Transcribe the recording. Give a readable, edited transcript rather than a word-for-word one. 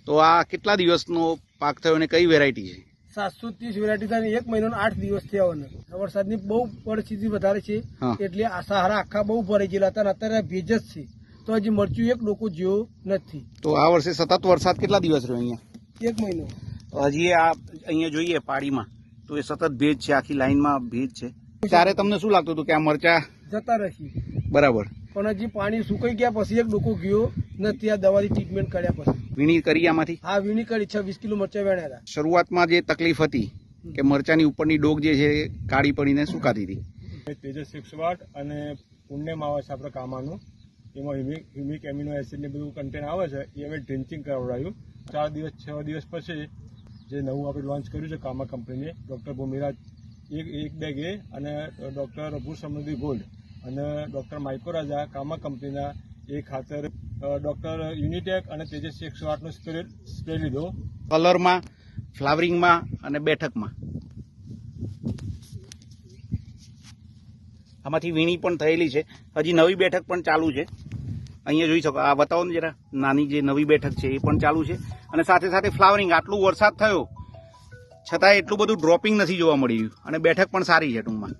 તો આ કેટલા દિવસનો પાક થયો અને કઈ વેરાયટી છે? 730 વેરાયટી થાય. 1 મહિનો 8 દિવસ થયા. વરસાદની બહુ પરિસ્થિતિ વધારે છે એટલે આ સહારા આખા બહુ ભરાઈ ગયેલા હતા. અત્યારે ભેજ જ છે તો હજી મરચું એક ડોકો જેવો નથી. તો આ વર્ષે સતત વરસાદ કેટલા દિવસ રહ્યો અહીંયા? 1 મહિનો. હજી આ અહીંયા જોઈએ પાડીમાં તો એ સતત ભેજ છે, આખી લાઈનમાં ભેજ છે. ત્યારે તમને શું લાગતું હતું કે આ મરચા જતા રહી? બરાબર. પણ હજી પાણી સુકાઈ ગયા પછી એક ડોકો ગયો નથી. આ દવાથી ટ્રીટમેન્ટ કર્યા પછી વીણી કરી આમાંથી? હા, વીણી કરી. 26 કિલો મરચા વેણ્યા હતા. શરૂઆતમાં જે તકલીફ હતી કે મરચાની ઉપરની ડોક જે છે કાળી પડીને સુકાતી હતી. તેજસ 108 અને પુણ્યમ આવે છે આપણે કામાનું, એમાં હ્યુમિક એમિનો એસિડ ને બધું કન્ટેન્ટ આવે છે. એ અમે ડ્રિન્ચિંગ કરાવડાયું. 4 દિવસ 6 દિવસ પછી જે નવું આપણે લોન્ચ કર્યું છે કામા કંપનીએ, ડૉક્ટર ભૂમિરાજ એક બેગ એ અને ડૉક્ટર ભૂ સમૃદ્ધિ ગોલ્ડ અને ડૉક્ટર માઇકોરાજા કામા કંપનીના એ ખાતર ડૉક્ટર યુનિટેક અને તેજસ 108નો સ્પ્રે લીધો. કલરમાં, ફ્લાવરિંગમાં અને બેઠકમાં આમાંથી વીણી પણ થયેલી છે. હજી નવી બેઠક પણ ચાલુ છે. અહીંયા જોઈ શકો, આ બતાવો ને જરા, નાની જે નવી બેઠક છે એ પણ ચાલુ છે. અને સાથે સાથે ફ્લાવરિંગ, આટલું વરસાદ થયો છતાં એટલું બધું ડ્રોપિંગ નથી જોવા મળી રહ્યું અને બેઠક પણ સારી છે ટૂંકમાં.